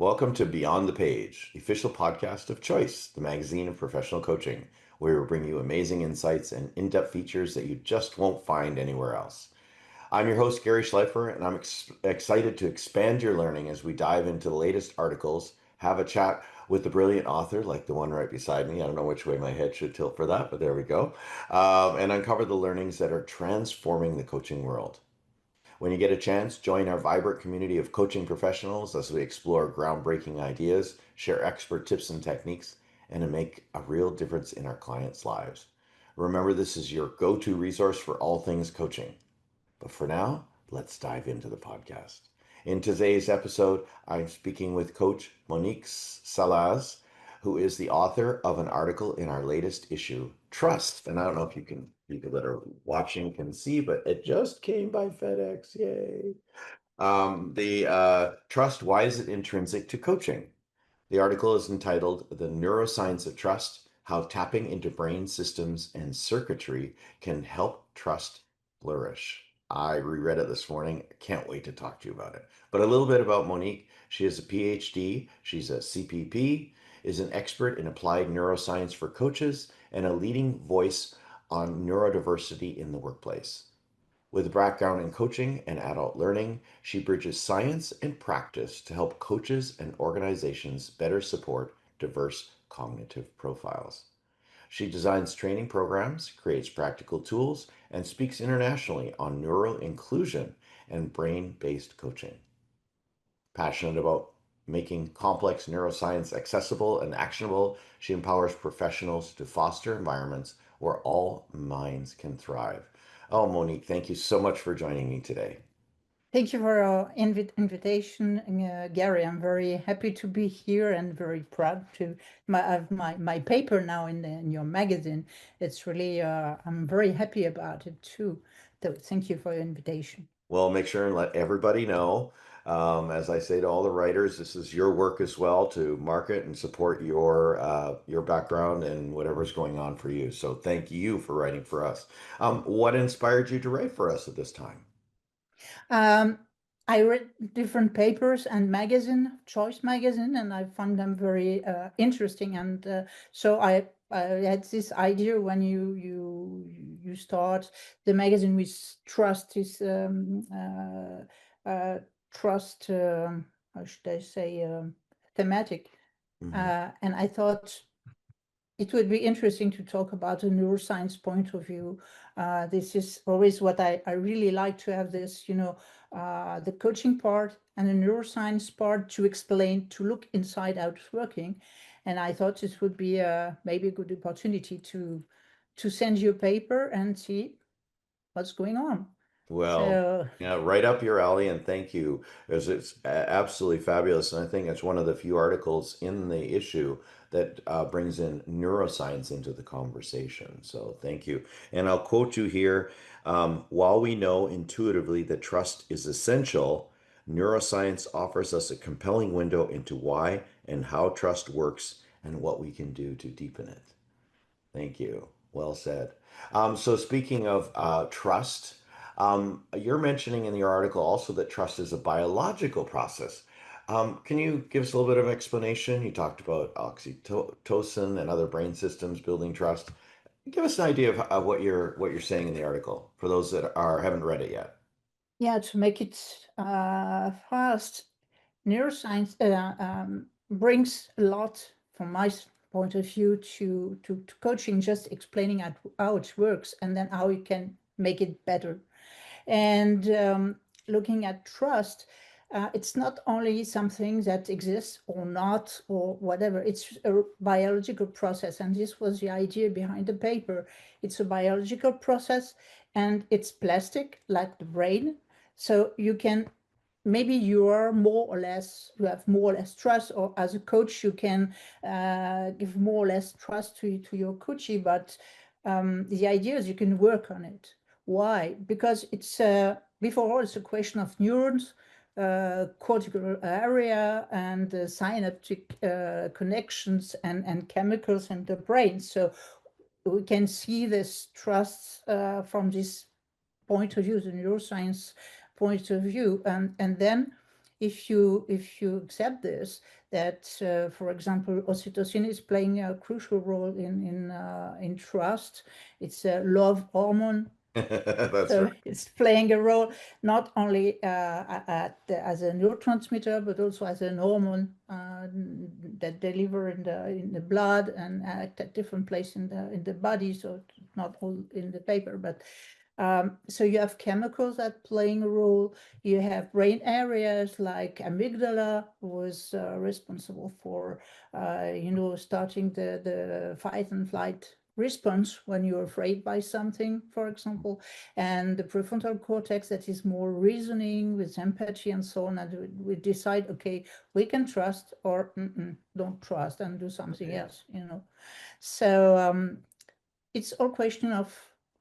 Welcome to Beyond the Page, the official podcast of Choice, the magazine of professional coaching, where we bring you amazing insights and in-depth features that you just won't find anywhere else. I'm your host, Garry Schleifer, and I'm excited to expand your learning as we dive into the latest articles, have a chat with the brilliant author, like the one right beside me. I don't know which way my head should tilt for that, but there we go. And uncover the learnings that are transforming the coaching world. When you get a chance, join our vibrant community of coaching professionals as we explore groundbreaking ideas, share expert tips and techniques, and make a real difference in our clients' lives. Remember, this is your go-to resource for all things coaching. But for now, let's dive into the podcast. In today's episode, I'm speaking with Coach Monique Sallaz, who is the author of an article in our latest issue, Trust. And I don't know if people that are watching can see, but it just came by FedEx. Yay. The Trust, why is it intrinsic to coaching? The article is entitled The Neuroscience of Trust, How Tapping into Brain Systems and Circuitry Can Help Trust Flourish. I reread it this morning. Can't wait to talk to you about it. But a little bit about Monique. She has a PhD. She's a CPP, is an expert in applied neuroscience for coaches, and a leading voice on neurodiversity in the workplace. With a background in coaching and adult learning, she bridges science and practice to help coaches and organizations better support diverse cognitive profiles. She designs training programs, creates practical tools, and speaks internationally on neural inclusion and brain-based coaching. Passionate about making complex neuroscience accessible and actionable, she empowers professionals to foster environments where all minds can thrive. Oh, Monique, thank you so much for joining me today. Thank you for your invitation, Garry. I'm very happy to be here and very proud to have my paper now in your magazine. It's really, I'm very happy about it too. So thank you for your invitation. Well, make sure and let everybody know. As I say to all the writers, this is your work as well to market and support your background and whatever's going on for you. So thank you for writing for us. What inspired you to write for us at this time? Um, I read different papers and magazine, Choice magazine, and I found them very interesting. And so I had this idea when you start the magazine with trust is trust. How should I say thematic? Mhm. And I thought it would be interesting to talk about a neuroscience point of view. This is always what I really like to have this, the coaching part and the neuroscience part to explain, to look inside how it's working. And I thought this would be maybe a good opportunity to send you a paper and see what's going on. Well, So yeah, right up your alley, and thank you, because it's absolutely fabulous. And I think it's one of the few articles in the issue that brings in neuroscience into the conversation. So thank you. And I'll quote you here. While we know intuitively that trust is essential, neuroscience offers us a compelling window into why and how trust works and what we can do to deepen it. Thank you. Well said. So speaking of trust, you're mentioning in your article also that trust is a biological process. Can you give us a little bit of explanation? You talked about oxytocin and other brain systems building trust. Give us an idea of what you're saying in the article for those that are haven't read it yet. yeah, to make it fast, neuroscience brings a lot from my point of view to coaching, just explaining how it works and then how you can make it better. And looking at trust, it's not only something that exists or not or whatever, it's a biological process. And this was the idea behind the paper. It's a biological process and it's plastic like the brain. So you can maybe you are more or less you have more or less trust, or as a coach you can give more or less trust to your coachee, but the idea is you can work on it. Why? Because it's before all it's a question of neurons, cortical area and synaptic connections and chemicals in the brain. So we can see this trust from this point of view, the neuroscience point of view, and then if you accept this, that for example, oxytocin is playing a crucial role in trust. It's a love hormone. That's So right. it's playing a role not only as a neurotransmitter, but also as an hormone that deliver in the blood and act at different places in the body. So it's not all in the paper, but so you have chemicals that playing a role. You have brain areas like amygdala, was responsible for starting the fight and flight response when you're afraid by something, for example, and the prefrontal cortex that is more reasoning with empathy and so on, and we decide, okay, we can trust or don't trust and do something Right. else. So it's all question of,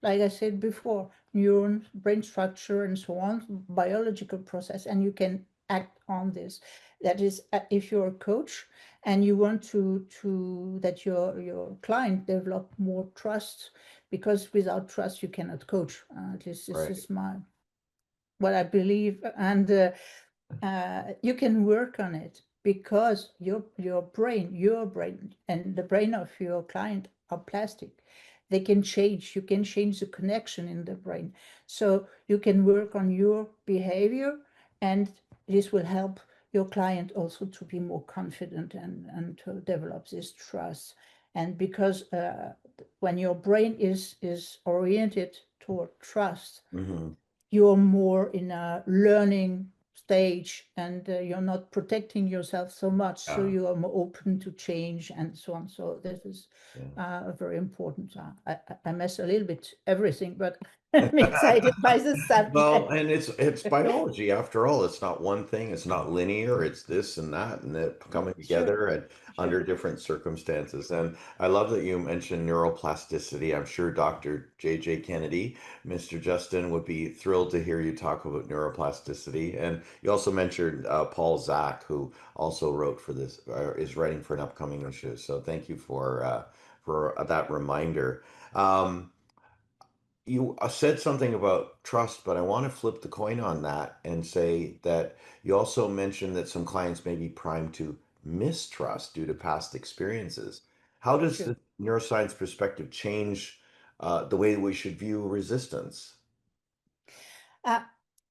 like I said before, neurons, brain structure, and so on, biological process, and you can act on this. That is, if you're a coach and you want to that your client develop more trust, because without trust you cannot coach. At least this Right. is what I believe, and you can work on it because your brain and the brain of your client are plastic. They can change. You can change the connection in the brain, so you can work on your behavior, and this will help your client also to be more confident and to develop this trust. And because when your brain is oriented toward trust, Hmm. you're more in a learning stage, and you're not protecting yourself so much, so Yeah. you are more open to change and so on. So this is Yeah. very important. I mess a little bit everything, but I'm excited by the Well, subject. and it's biology after all. It's not one thing. It's not linear. It's this and that, and it Yeah, coming sure, together and sure. under different circumstances. And I love that you mentioned neuroplasticity. I'm sure Dr. J.J. Kennedy, Mr. Justin, would be thrilled to hear you talk about neuroplasticity. And you also mentioned Paul Zak, who also wrote for this, is writing for an upcoming issue. So thank you for that reminder. Um, you said something about trust, but I want to flip the coin on that and say that you also mentioned that some clients may be primed to mistrust due to past experiences. How does Sure. the neuroscience perspective change the way we should view resistance? Uh,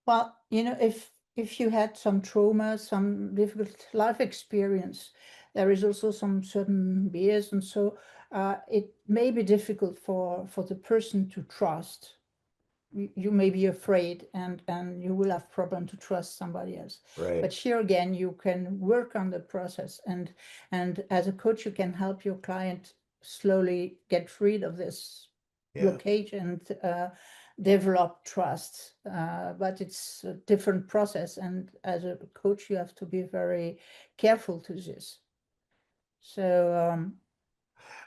well, if you had some trauma, some difficult life experience, there is also some certain bias, and so it may be difficult for the person to trust. You may be afraid, and you will have problem to trust somebody else. Right. But here again, you can work on the process, and as a coach, you can help your client slowly get rid of this Yeah. blockage and develop trust. But it's a different process, and as a coach, you have to be very careful to this. So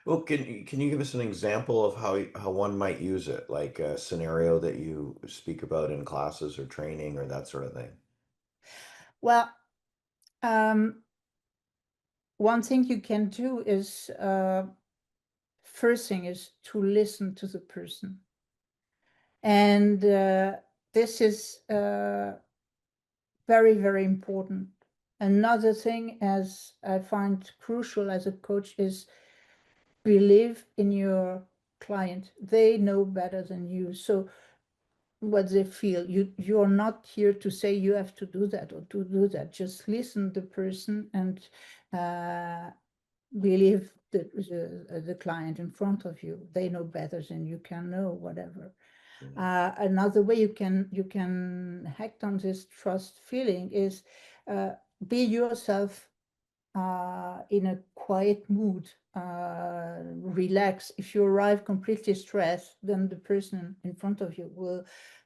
Well, can you give us an example of how one might use it, like a scenario that you speak about in classes or training or that sort of thing? well, um, one thing you can do is first thing is to listen to the person. And this is very, very important. Another thing, as I find crucial as a coach, is believe in your client. They know better than you. So what they feel, you're not here to say you have to do that or to do that. Just listen to the person and uh, believe the client in front of you. They know better than you can know, whatever. Yeah. Another way you can act on this trust feeling is uh, be yourself in a quiet mood, relax. If you arrive completely stressed, then the person in front of you will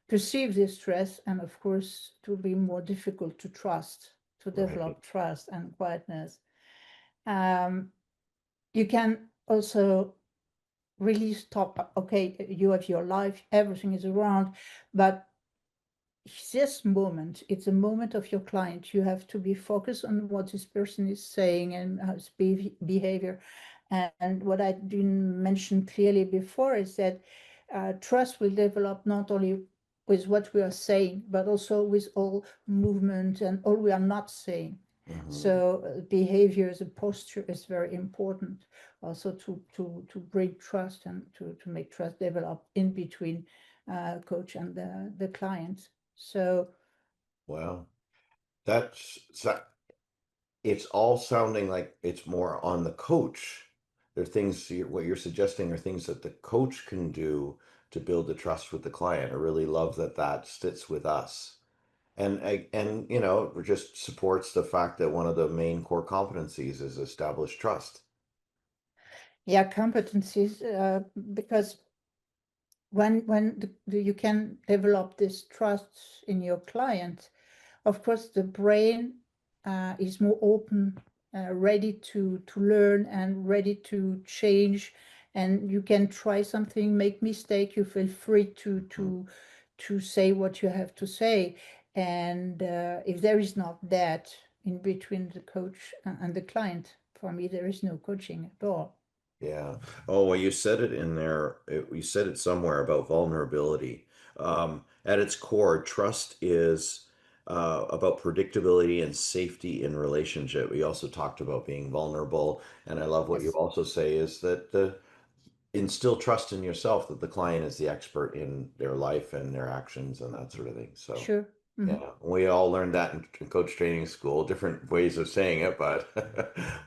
perceive this stress, and of course, it will be more difficult to trust, to Right. develop trust and quietness. Um, you can also really stop. Okay, you have your life, everything is around, but this moment, it's a moment of your client. You have to be focused on what this person is saying and his behavior. And what I didn't mention clearly before is that trust will develop not only with what we are saying, but also with all movement and all we are not saying. Hmm. So behavior, the posture is very important also to bring trust and to make trust develop in between coach and the client. So Wow. That's so it's all sounding like it's more on the coach. There are things what you're suggesting are things that the coach can do to build the trust with the client. I really love that that sits with us. And it just supports the fact that one of the main core competencies is established trust. yeah, competencies, because you can develop this trust in your client, of course the brain is more open, ready to learn and ready to change, and you can try something, make mistake, you feel free to say what you have to say. And if there is not that in between the coach and the client, for me there is no coaching at all. Yeah. Oh, well, you said it in there. You said it somewhere about vulnerability. At its core, trust is about predictability and safety in relationship. We also talked about being vulnerable, and I love what you Yes, also say is that the instill trust in yourself that the client is the expert in their life and their actions and that sort of thing. So. sure. Mhm. Yeah, we all learned that in coach training school, different ways of saying it, but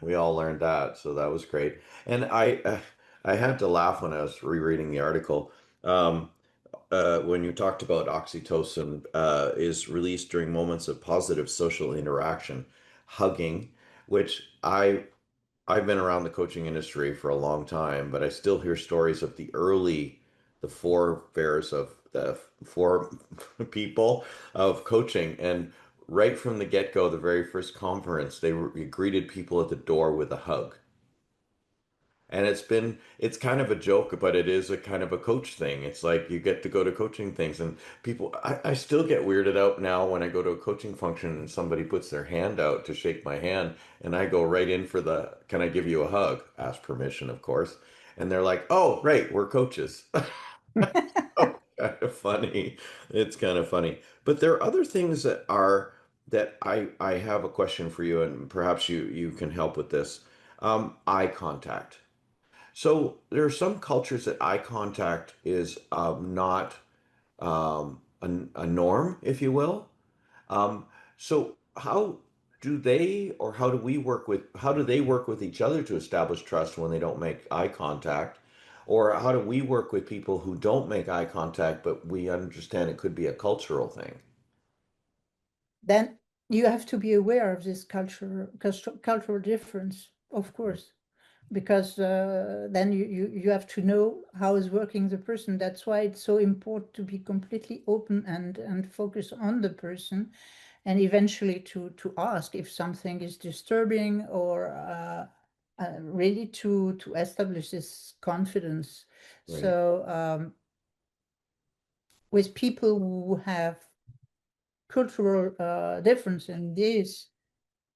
we all learned that. So that was great. And I had to laugh when I was rereading the article. Um, when you talked about oxytocin is released during moments of positive social interaction, hugging, which I've been around the coaching industry for a long time, but I still hear stories of the forebears of the four people of coaching. And right from the get-go, the very first conference, they greeted people at the door with a hug. And it's kind of a joke, but it is a kind of a coach thing. It's like you get to go to coaching things and I still get weirded out now when I go to a coaching function and somebody puts their hand out to shake my hand and I go right in for can I give you a hug? Ask permission, of course. And they're like, oh, right, we're coaches. Oh, kind of funny. It's kind of funny. But there are other things that I have a question for you and perhaps you can help with this. Eye contact. So there are some cultures that eye contact is not a norm, if you will. Um, so how do they work with each other to establish trust when they don't make eye contact? Or how do we work with people who don't make eye contact, but we understand it could be a cultural thing? Then you have to be aware of this cultural difference, of course, because then you have to know how is working the person. That's why it's so important to be completely open and focus on the person, and eventually to ask if something is disturbing, or really to establish this confidence. Right. So with people who have cultural difference in this,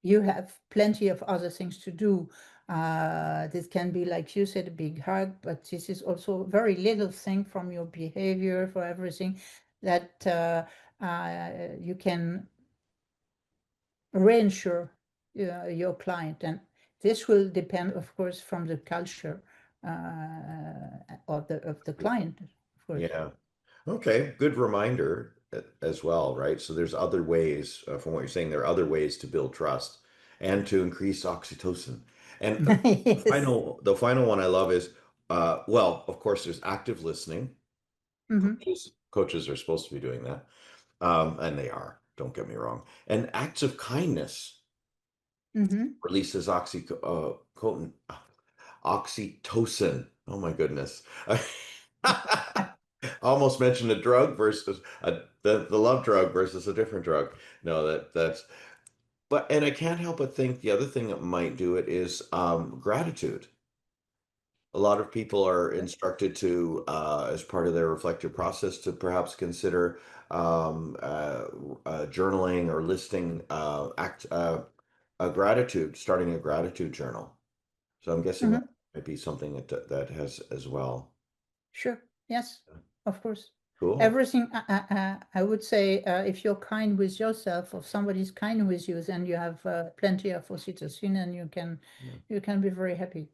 you have plenty of other things to do. This can be, like you said, a big hug, but this is also a very little thing from your behavior, for everything that you can reinsure your client. And this will depend, of course, from the culture of the client, of course. Yeah. Okay, good reminder as well, right? So there's other ways, from what you're saying, there are other ways to build trust and to increase oxytocin. And Yes. the final one I love is, well, of course, there's active listening. Hmm. Coaches are supposed to be doing that, and they are. Don't get me wrong. And acts of kindness Hmm. releases oxytocin. Oh my goodness. Almost mentioned a drug versus the love drug versus a different drug. No, that's but and I can't help but think the other thing that might do it is gratitude. A lot of people are instructed to, as part of their reflective process, to perhaps consider journaling or listing a gratitude, starting a gratitude journal. So I'm guessing that Hmm. might be something that has as well. Sure. Yes, of course. Cool. Everything, I would say, if you're kind with yourself, or somebody's kind with you, then you have plenty of oxytocin, and you can be very happy.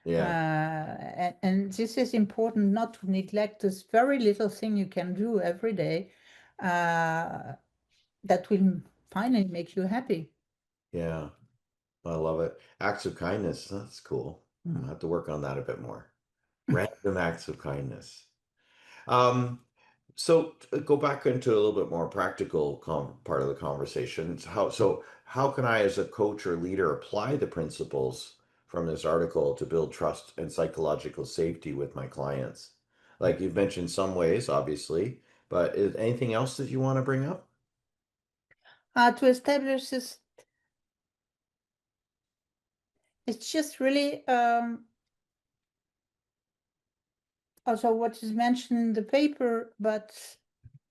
Yeah. And this is important, not to neglect this very little thing you can do every day that will finally make you happy. Yeah. I love it. Acts of kindness. That's cool. I have to work on that a bit more. Random acts of kindness. Um, so go back into a little bit more practical part of the conversation. How can I, as a coach or leader, apply the principles from this article to build trust and psychological safety with my clients? Like you've mentioned some ways, obviously, but is anything else that you want to bring up? To establish this, it's just really also what is mentioned in the paper, but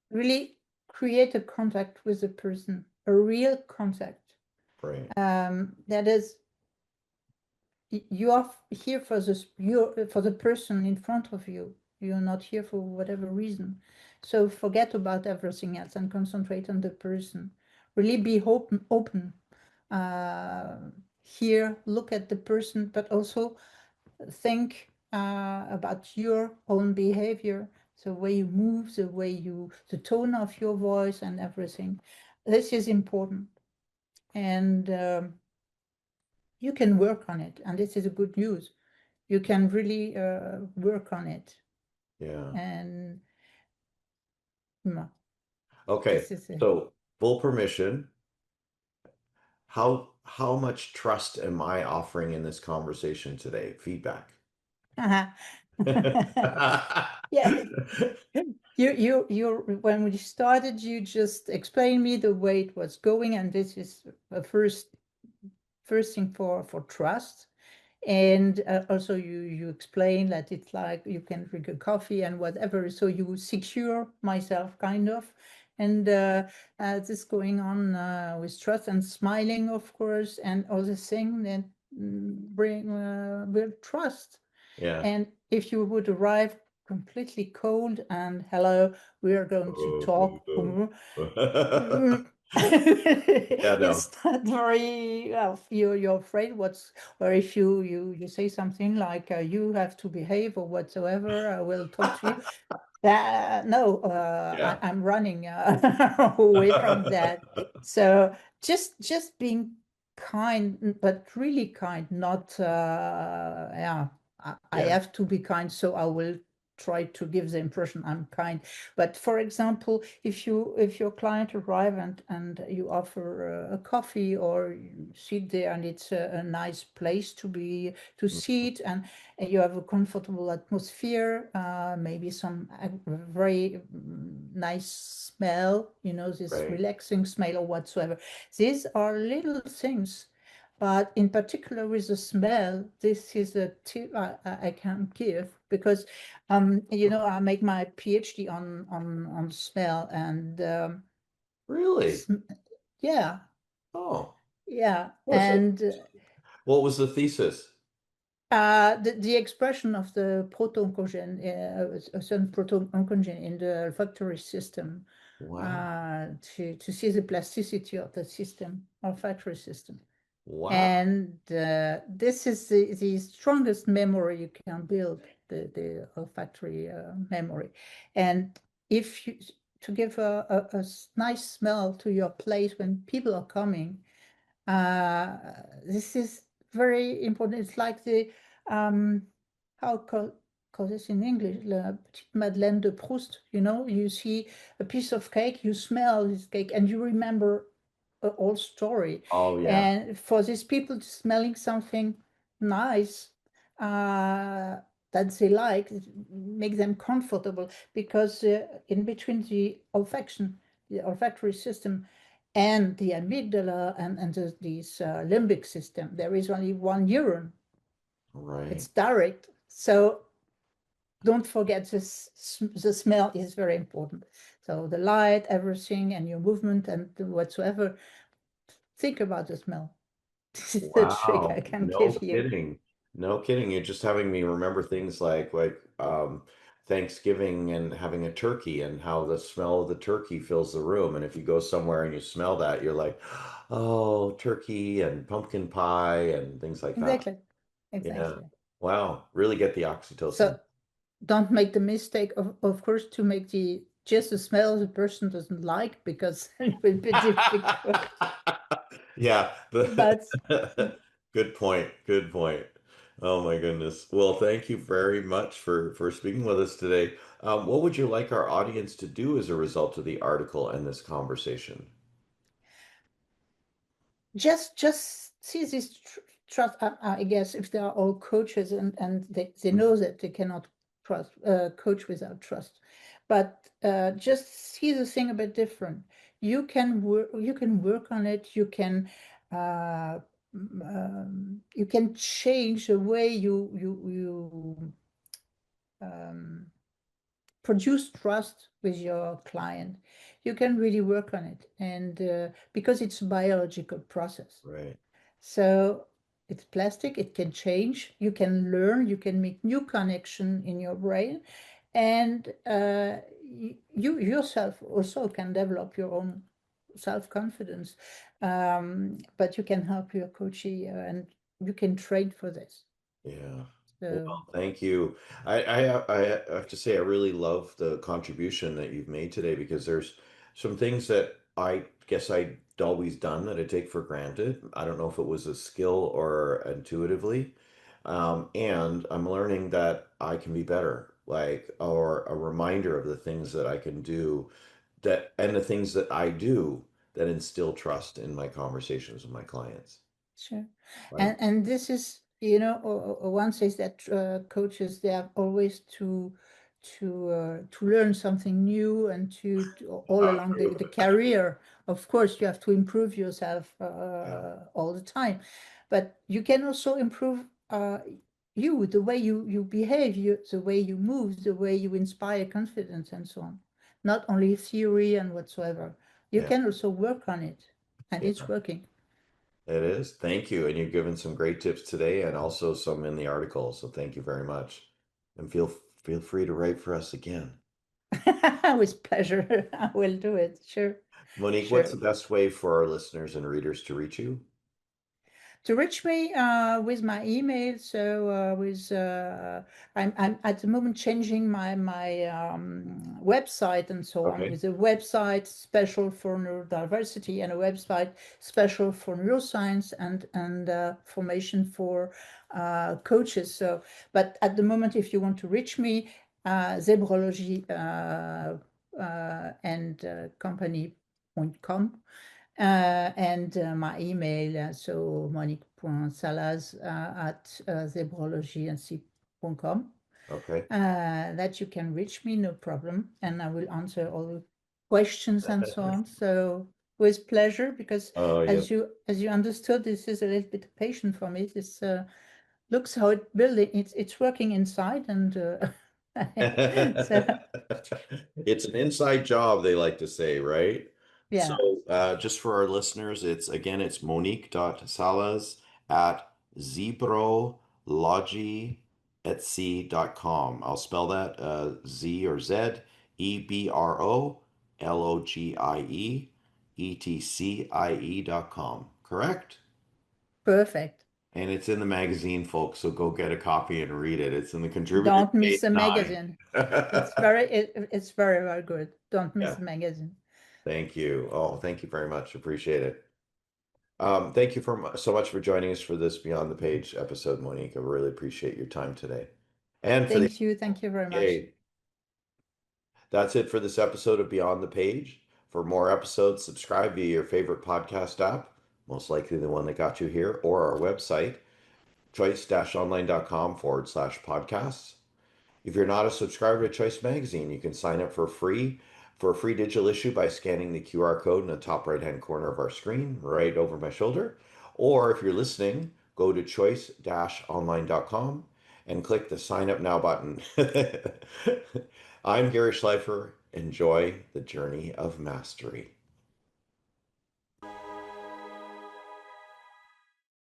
really create a contact with the person, a real contact. Right. That is, you are here for this, you for the person in front of you. You're not here for whatever reason. So forget about everything else and concentrate on the person. Really be open. Uh, Here, look at the person, but also think about your own behavior, the way you move, the tone of your voice, and everything. This is important, and you can work on it. And this is a good news. You can really work on it, Yeah. and Okay. this is it. So full permission. How much trust am I offering in this conversation today? Feedback. Yeah, when we started, you just explained me the way it was going, and this is the first thing for trust. And also you explain that it's like you can drink a coffee and whatever, so you secure myself kind of. And this going on with trust and smiling, of course, and all the thing that bring build trust. Yeah. And if you would arrive completely cold and hello, we are going to talk, mm, Yeah, no. it's not very well. You're afraid what's, or if you say something like you have to behave or whatsoever, I will talk to you. No, Yeah. I'm running away from that. So just being kind, but really kind, not yeah. I Yeah. have to be kind, so I will try to give the impression I'm kind. But for example, if your client arrive and you offer a coffee, or you sit there and it's a nice place to sit, and you have a comfortable atmosphere, maybe some very nice smell, this Right. relaxing smell or whatsoever. These are little things, but in particular with the smell, this is a tip I can give, because I make my PhD on smell, and Really? sm yeah, Oh, yeah, what's it? and What was the thesis? the expression of the proto-oncogene, a certain proto-oncogene in the olfactory system, Wow. to see the plasticity of the system, olfactory system. Wow. And this is the strongest memory you can build, the olfactory memory. And if you to give a nice smell to your place when people are coming, uh, this is very important. It's like the how call this in English, la petite Madeleine de Proust. You see a piece of cake, you smell this cake, and you remember a whole story. Oh, yeah. And for these people, smelling something nice that they like, it make them comfortable, because in between the olfactory system and the amygdala and this limbic system, there is only one neuron. It's Right. direct. So don't forget this. The smell is very important. So the light, everything, and your movement and whatsoever. Think about the smell. This is the trick I Wow. can No give you. kidding. No kidding. You're just having me remember things like Thanksgiving and having a turkey and how the smell of the turkey fills the room. And if you go somewhere and you smell that, you're like, oh, turkey and pumpkin pie and things like that. Exactly. Yeah. Exactly. Wow. Really get the oxytocin. So don't make the mistake of course to make the just the smell the person doesn't like, because it will be difficult. Yeah. But Good point. Good point. Oh my goodness. Well, thank you very much for speaking with us today. What would you like our audience to do as a result of the article and this conversation? just see this trust. I guess if they are all coaches, and they know that they cannot trust coach without trust, but just see the thing a bit different. You can work on it. Uh, you can change the way you um, produce trust with your client. You can really work on it, and because it's a biological process. Right. So it's plastic, it can change, you can learn, you can make new connection in your brain, and you yourself also can develop your own self-confidence. But you can help your coachee, and you can train for this. Yeah. Well, So thank you. I have to say I really love the contribution that you've made today because there's some things that I guess I'd always done that I take for granted. I don't know if it was a skill or intuitively. And I'm learning that I can be better, like, or a reminder of the things that I can do that and the things that I do that instill trust in my conversations with my clients. sure. Right? And this is, one says that coaches, they have always to learn something new, and to all along True. the career. Of course, you have to improve yourself Yeah. all the time, but you can also improve you, the way you behave, the way you move, the way you inspire confidence, and so on. Not only theory and whatsoever. You Yeah. can also work on it, and Yeah. it's working. It is. Thank you. And you've given some great tips today and also some in the article. So thank you very much. And feel free to write for us again. With pleasure. I will do it. Sure. Monique, what's Sure. the best way for our listeners and readers to reach you? To reach me with my email, so with I'm at the moment changing my website and so on, Okay. with a website special for neurodiversity, and a website special for neuroscience, and formation for coaches. So, but at the moment, if you want to reach me, zebrology and company.com. And my email, so monique.sallaz at zebrologync.com, Okay. that you can reach me, no problem, and I will answer all the questions and so on. So with pleasure, because Oh, yeah. as you understood, this is a little bit patient for me. This looks how it building. It's working inside, and so It's an inside job, they like to say, right? So, yeah, just for our listeners, it's monique.salas at zebrology.com. I'll spell that Z or Z, EBROLOGIE, ETCIE.com. Correct? perfect. And it's in the magazine, folks, so go get a copy and read it. It's in the contributor Don't miss page the 9. magazine. It's very, very good. Don't miss Yeah, the magazine. thank you. Oh, thank you very much. Appreciate it. Thank you so much for joining us for this Beyond the Page episode, Monique. I really appreciate your time today. And for the Thank you. Thank you very much. yay. That's it for this episode of Beyond the Page. For more episodes, subscribe via your favorite podcast app, most likely the one that got you here, or our website, choice-online.com/podcasts. If you're not a subscriber to Choice Magazine, you can sign up for a free digital issue by scanning the QR code in the top right-hand corner of our screen, right over my shoulder. Or if you're listening, go to choice-online.com and click the sign up now button. I'm Gary Schleifer. Enjoy the journey of mastery.